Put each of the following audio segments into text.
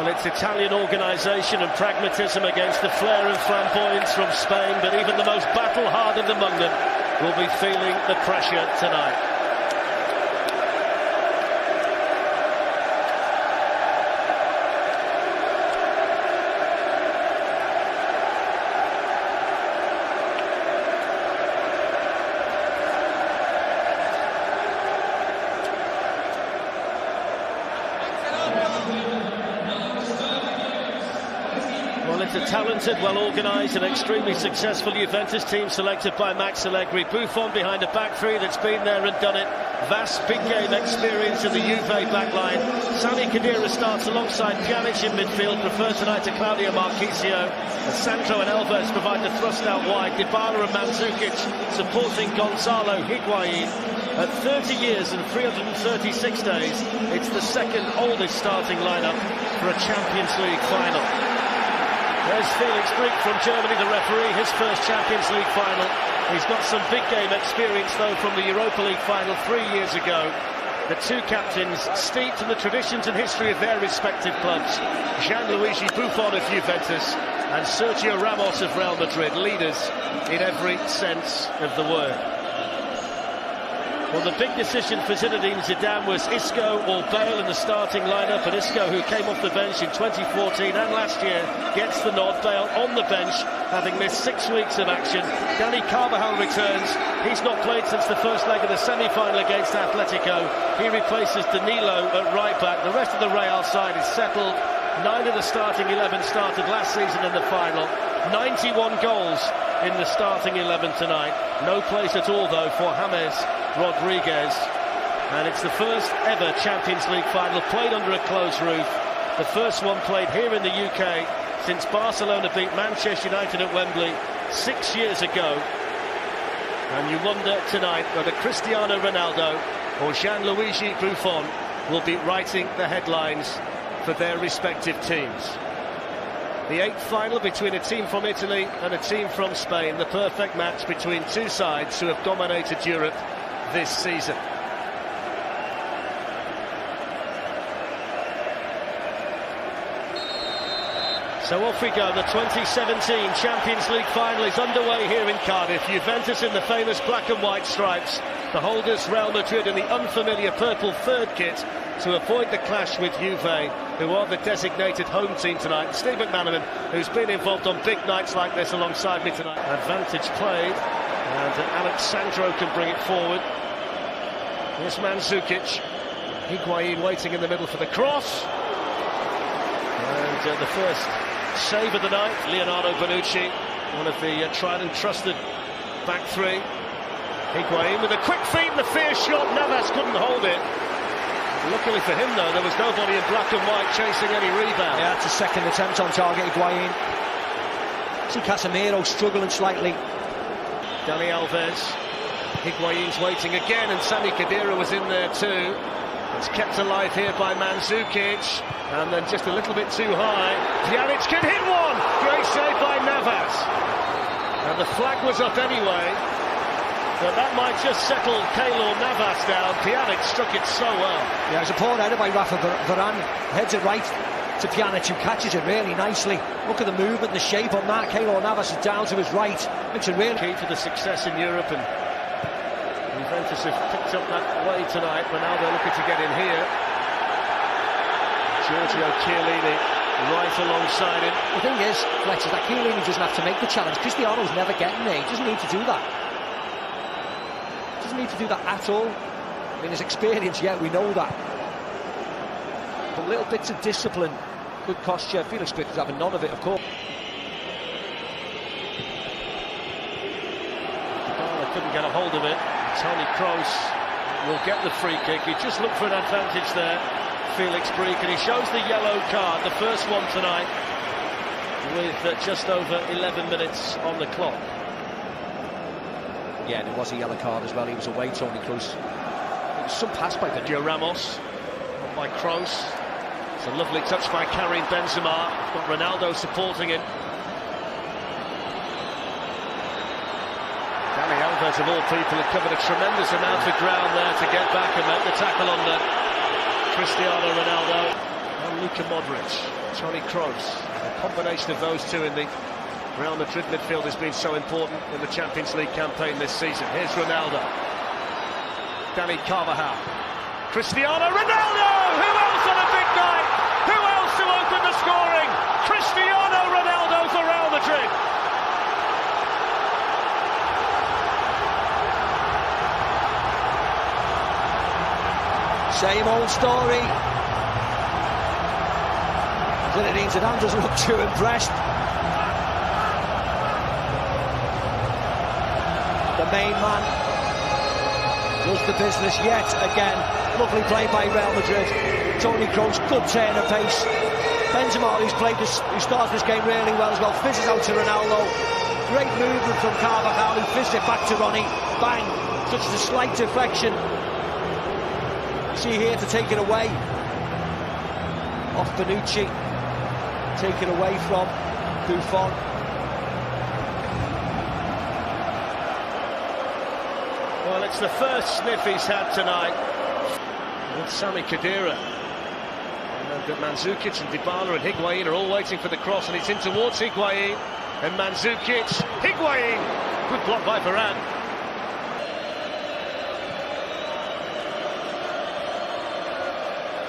Well, it's Italian organisation and pragmatism against the flair and flamboyance from Spain, but even the most battle-hardened among them will be feeling the pressure tonight. Well, it's a talented, well-organised and extremely successful Juventus team selected by Max Allegri. Buffon behind a back three that's been there and done it. Vast big game experience in the Juve backline. Sami Khedira starts alongside Pjanic in midfield, preferred tonight to Claudio Marchisio. And Sandro and Alves provide the thrust out wide. Dybala and Mandzukic supporting Gonzalo Higuain. At 30 years and 336 days, it's the second oldest starting lineup for a Champions League final. There's Felix Brig from Germany, the referee, his first Champions League final. He's got some big game experience, though, from the Europa League final 3 years ago. The two captains, steeped in the traditions and history of their respective clubs. Gianluigi Buffon of Juventus and Sergio Ramos of Real Madrid, leaders in every sense of the word. Well, the big decision for Zinedine Zidane was Isco or Bale in the starting lineup, and Isco, who came off the bench in 2014 and last year, gets the nod. Bale on the bench, having missed 6 weeks of action. Dani Carvajal returns. He's not played since the first leg of the semi-final against Atletico. He replaces Danilo at right back. The rest of the Real side is settled. 9 of the starting 11 started last season in the final. 91 goals in the starting 11 tonight. No place at all, though, for James Rodriguez. And it's the first ever Champions League final played under a closed roof. The first one played here in the UK since Barcelona beat Manchester United at Wembley 6 years ago. And you wonder tonight whether Cristiano Ronaldo or Gianluigi Buffon will be writing the headlines for their respective teams. The 8th final between a team from Italy and a team from Spain. The perfect match between two sides who have dominated Europe this season. So off we go. The 2017 Champions League final is underway here in Cardiff. Juventus in the famous black and white stripes. The holders, Real Madrid, in the unfamiliar purple third kit to avoid the clash with Juve, who are the designated home team tonight. Steve McManaman, who's been involved on big nights like this alongside me tonight. Advantage played, and Alex Sandro can bring it forward. Here's Mandzukic. Higuain waiting in the middle for the cross. And the first save of the night, Leonardo Bonucci, one of the tried and trusted back three. Higuain with a quick feed and the fierce shot. Navas couldn't hold it. Luckily for him, though, there was nobody in black and white chasing any rebound. Yeah, that's a second attempt on target, Higuain. See Casemiro struggling slightly. Dani Alves. Higuain's waiting again, and Sami Khedira was in there too. It's kept alive here by Mandzukic, and then just a little bit too high. Pjanic can hit one! Great save by Navas. And the flag was up anyway. But that might just settle Keylor Navas down. Pjanic struck it so well. Yeah, it's a poor header by Rafa Varane. Heads it right to Pjanic, who catches it really nicely. Look at the movement, the shape on that. Keylor Navas is down to his right. Makes it really key to the success in Europe, and Juventus have picked up that way tonight. Ronaldo looking to get in here. Giorgio Chiellini right alongside him. The thing is, Fletcher, that Chiellini doesn't have to make the challenge. Cristiano's never getting there. He doesn't need to do that. Doesn't need to do that at all. I mean, his experience, yeah, we know that. But little bits of discipline could cost you. Felix Brig is having none of it, of course. Dybala couldn't get a hold of it. Toni Kroos will get the free kick. He just looked for an advantage there, Felix Brig, and he shows the yellow card, the first one tonight, with just over 11 minutes on the clock. Yeah, there was a yellow card as well. He was away, Toni Kroos. It was some pass by Sergio Ramos, not by Kroos. It's a lovely touch by Karim Benzema. Got Ronaldo supporting him. Dani Alves, of all people, had covered a tremendous amount of ground there to get back and make the tackle on Cristiano Ronaldo and Luka Modric. Toni Kroos. The combination of those two in the Real Madrid midfield has been so important in the Champions League campaign this season. Here's Ronaldo. Dani Carvajal. Cristiano Ronaldo! Who else on a big night? Who else to open the scoring? Cristiano Ronaldo for Real Madrid. Same old story. Zinedine Zidane doesn't look too impressed. The main man does the business yet again. Lovely play by Real Madrid. Toni Kroos, good turn of pace. Benzema, who starts this game really well as well, fizzes out to Ronaldo. Great movement from Carvajal, who fizzed it back to Ronnie. Bang! Such a slight deflection. See here to take it away. Off Bonucci. Taken away from Buffon. Well, it's the first sniff he's had tonight with Sami Khedira. And Mandzukic and Dybala and Higuain are all waiting for the cross, and it's in towards Higuain. And Mandzukic, Higuain! Good block by Varane.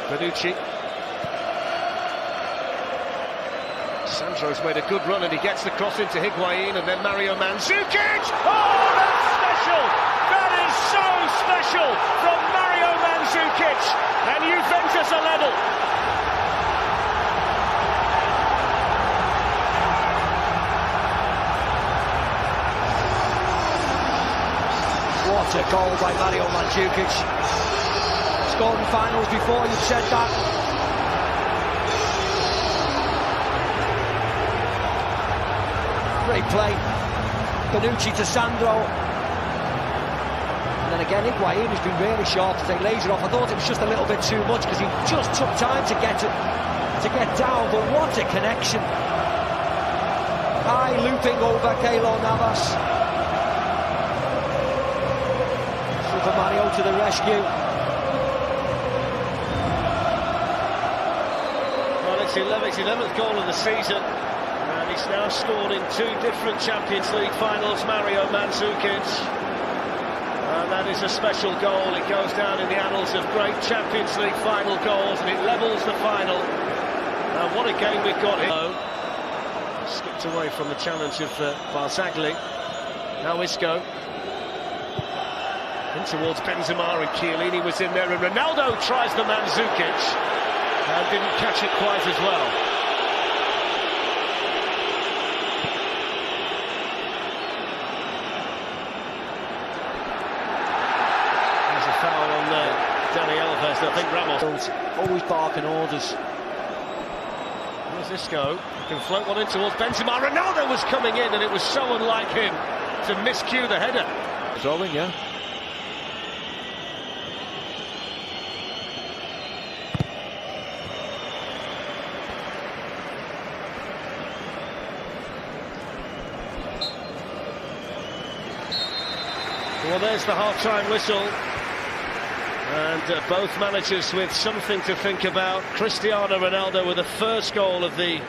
Bonucci. Sandro's made a good run and he gets the cross into Higuain, and then Mario Mandzukic! Oh, that's special! That is so special from Mario Mandzukic! And Juventus are level. What a goal by Mario Mandzukic. Scored in finals before, you've said that. Great play. Bonucci to Sandro. And then again, Higuain has been really sharp to take laser off. I thought it was just a little bit too much because he just took time to get down, but what a connection. High looping over Keylor Navas. Super Mario to the rescue. It's his 11th goal of the season, and he's now scored in 2 different Champions League finals, Mario Mandzukic, and that is a special goal. It goes down in the annals of great Champions League final goals, and it levels the final. Now what a game we've got here. Skipped away from the challenge of Barzagli. Now Isco in towards Benzema, and Chiellini was in there, and Ronaldo tries the Mandzukic and didn't catch it quite as well. There's a foul on Dani Alves. I think Ramos always barking orders. There's Isco. He can float one in towards Benzema. Ronaldo was coming in, and it was so unlike him to miscue the header. Rolling, yeah. Well, there's the half-time whistle, and both managers with something to think about. Cristiano Ronaldo with the first goal of the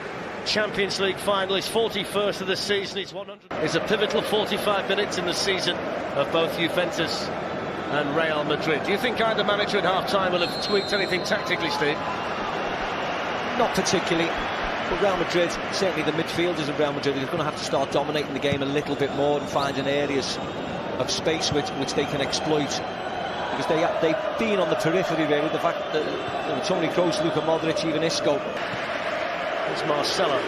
Champions League final, his 41st of the season. He's 100. It's a pivotal 45 minutes in the season of both Juventus and Real Madrid. Do you think either manager at half-time will have tweaked anything tactically, Steve? Not particularly. But Real Madrid, certainly the midfielders of Real Madrid, are going to have to start dominating the game a little bit more and finding areas of space which they can exploit, because they've been on the periphery really. The fact that Toni Kroos, Luka Modric, even Isco. It's Marcelo.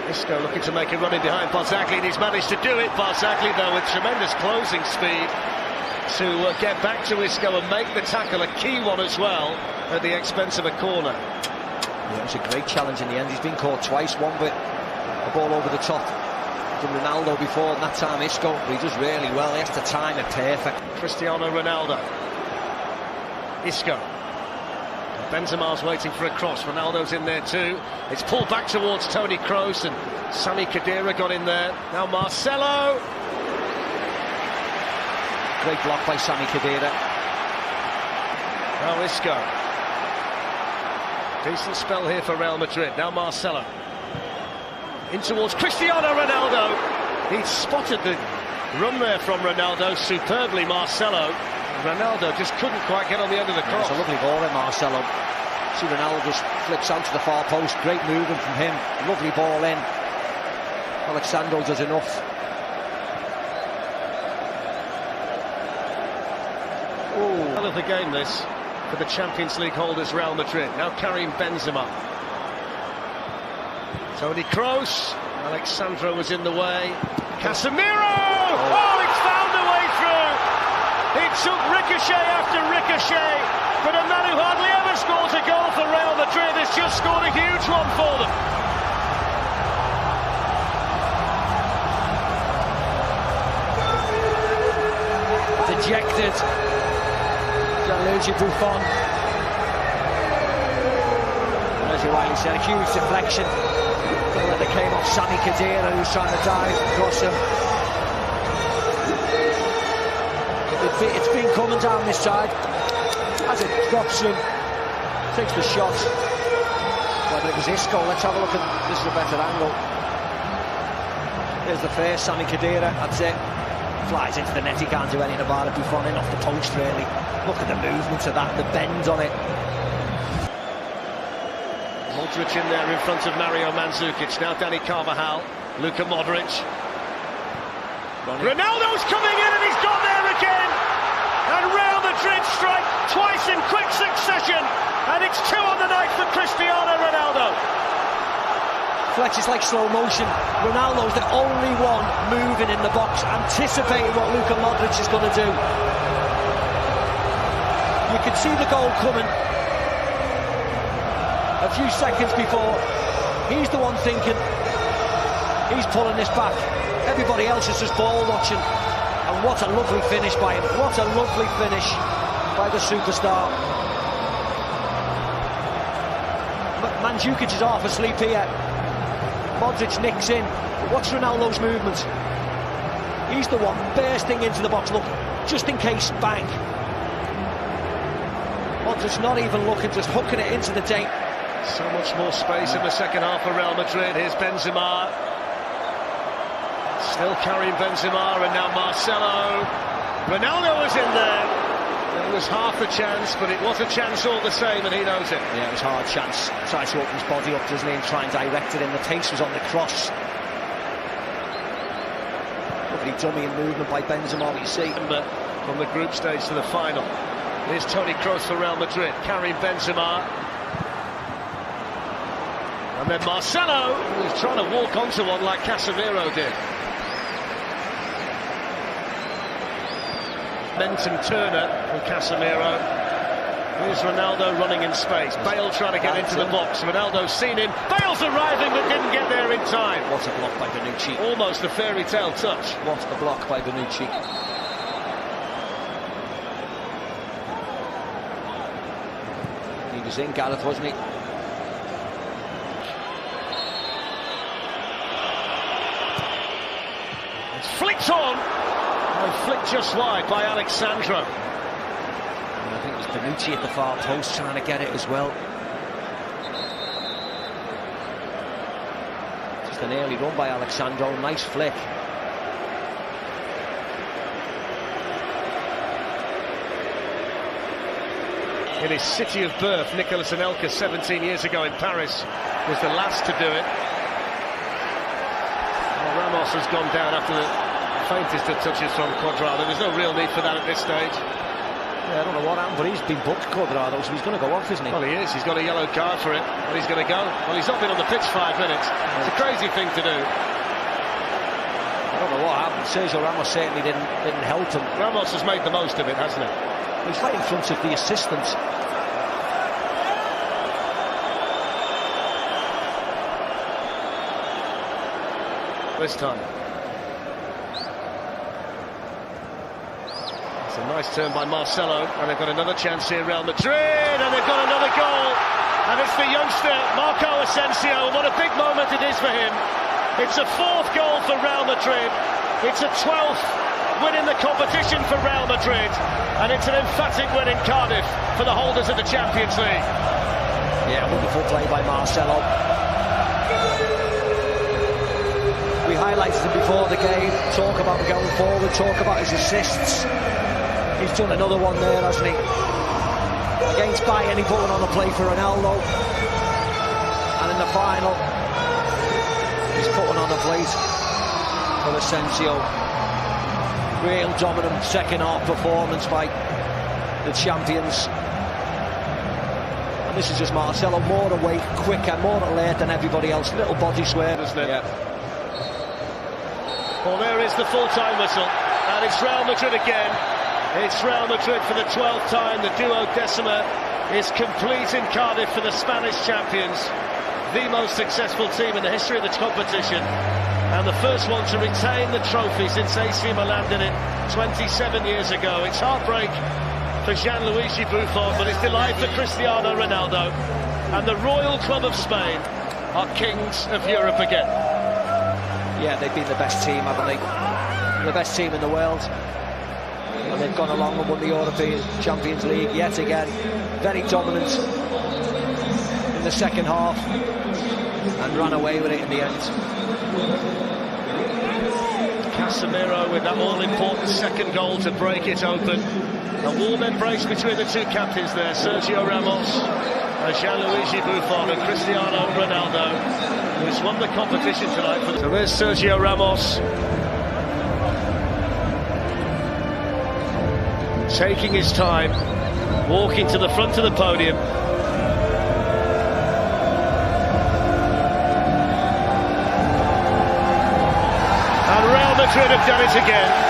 Isco looking to make a run in behind Barzagli, and he's managed to do it. Barzagli though with tremendous closing speed to get back to Isco and make the tackle, a key one as well, at the expense of a corner. Yeah, it was a great challenge in the end. He's been caught twice, one with a ball over the top from Ronaldo before, and that time Isco, but he does really well. He has to time it perfect. Cristiano Ronaldo. Isco. Benzema's waiting for a cross. Ronaldo's in there too. It's pulled back towards Toni Kroos, and Sami Khedira got in there. Now Marcelo. Great block by Sami Khedira. Now Isco. Decent spell here for Real Madrid. Now Marcelo. In towards Cristiano Ronaldo. He spotted the run there from Ronaldo superbly, Marcelo. Ronaldo just couldn't quite get on the end of the cross. It's a lovely ball in Marcelo. See Ronaldo just flips out to the far post. Great movement from him. Lovely ball in. Alexandro does enough. Well of the game this for the Champions League holders Real Madrid. Now Karim Benzema. Toni Kroos. Alexandro was in the way. Casemiro! Oh, it's found a way through. It took ricochet after ricochet, but a man who hardly ever scores a goal for Real Madrid has just scored a huge one for them. Dejected. Gianluigi Buffon. As you rightly said, a huge deflection. When it came off Sami Khedira, who was trying to dive across him. It's been coming down this side. As it drops him, takes the shot. Whether it was Isco, let's have a look at this is a better angle. There's the first, Sami Khedira, that's it. Flies into the net, he can't do anything about it. Buffon in off the post, really. Look at the movement of that, the bend on it. Modric in there in front of Mario Mandzukic. Now Dani Carvajal, Luka Modric. Ronaldo's coming in and he's got there again. And Real Madrid strike twice in quick succession. And it's 2 on the night for Cristiano Ronaldo. Fletcher's like slow motion. Ronaldo's the only one moving in the box, anticipating what Luka Modric is going to do. You can see the goal coming. A few seconds before, he's the one thinking, he's pulling this back. Everybody else is just ball watching. And what a lovely finish by him. What a lovely finish by the superstar. Mandzukic is half asleep here. Modric nicks in. Watch Ronaldo's movement. He's the one bursting into the box. Look, just in case, bang. Modric not even looking, just hooking it into the date. So much more space in the second half for Real Madrid. Here's Benzema. Still Karim Benzema and now Marcelo. Ronaldo was in there. It was half a chance, but it was a chance all the same, and he knows it. Yeah, it was a hard chance. Tries to open his body up, doesn't he, and try and direct it in. The pace was on the cross. Lovely dummy and movement by Benzema, you see. From the group stage to the final. Here's Toni Kroos for Real Madrid. Karim Benzema. And then Marcelo, who's trying to walk onto one like Casemiro did. Momentum Turner from Casemiro. Here's Ronaldo running in space. Bale trying to get into the box. Ronaldo's seen him. Bale's arriving but didn't get there in time. What a block by Bonucci. Almost a fairy tale touch. What a block by Bonucci. He was in, Gareth, wasn't he? It's flicked on. And flicked just wide by Alexandro. And I think it was Bonucci at the far post trying to get it as well. Just an early run by Alexandro, nice flick. In his city of birth, Nicolas Anelka 17 years ago in Paris was the last to do it. Well, Ramos has gone down after the faintest of touches from Cuadrado. There's no real need for that at this stage. Yeah, I don't know what happened, but he's been booked, Cuadrado, so he's going to go off, isn't he? Well, he is. He's got a yellow card for it. Well, he's going to go. Well, he's not been on the pitch 5 minutes. It's a crazy thing to do. I don't know what happened. Sergio Ramos certainly didn't help him. Ramos has made the most of it, hasn't he? He's right in front of the assistant. This time. It's a nice turn by Marcelo, and they've got another chance here, Real Madrid, and they've got another goal. And it's the youngster, Marco Asensio, and what a big moment it is for him. It's a 4th goal for Real Madrid. It's a 12th win in the competition for Real Madrid, and it's an emphatic win in Cardiff for the holders of the Champions League. Yeah, wonderful play by Marcelo. We highlighted him before the game, talk about him going forward, talk about his assists. He's done another one there, hasn't he? Against Bayern, he put one on the play for Ronaldo. And in the final, he's put one on the plate for Asensio. Real dominant second half performance by the champions. And this is just Marcelo, more awake, quicker, more alert than everybody else. Little body swear, isn't it? Yeah. Well, there is the full-time whistle, and it's Real Madrid again. It's Real Madrid for the 12th time. The duodecima is complete in Cardiff for the Spanish champions. The most successful team in the history of the competition. And the first one to retain the trophy since AC Milan did it 27 years ago. It's heartbreak for Gianluigi Buffon, but it's delight for Cristiano Ronaldo. And the Royal Club of Spain are kings of Europe again. Yeah, they've been the best team, haven't they? The best team in the world. And they've gone along and won the European Champions League yet again. Very dominant in the second half and ran away with it in the end. Casemiro with that all-important second goal to break it open. A warm embrace between the two captains there, Sergio Ramos and Gianluigi Buffon, and Cristiano Ronaldo, who's won the competition tonight. So there's Sergio Ramos, taking his time, walking to the front of the podium. And Real Madrid have done it again.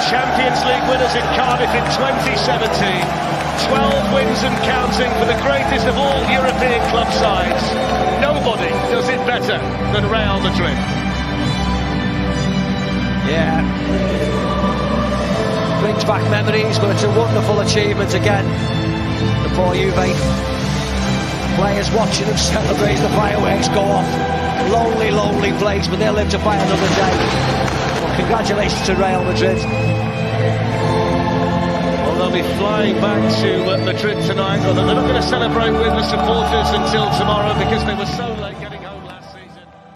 Champions League winners in Cardiff in 2017. 12 wins and counting for the greatest of all European club sides. Nobody does it better than Real Madrid. Yeah. Brings back memories, but it's a wonderful achievement again. The poor Juve players watching them celebrate, the fireworks go off. Lonely, lonely place, but they'll live to fight another day. Well, congratulations to Real Madrid. Well, they'll be flying back to Madrid tonight, although they're not going to celebrate with the supporters until tomorrow because they were so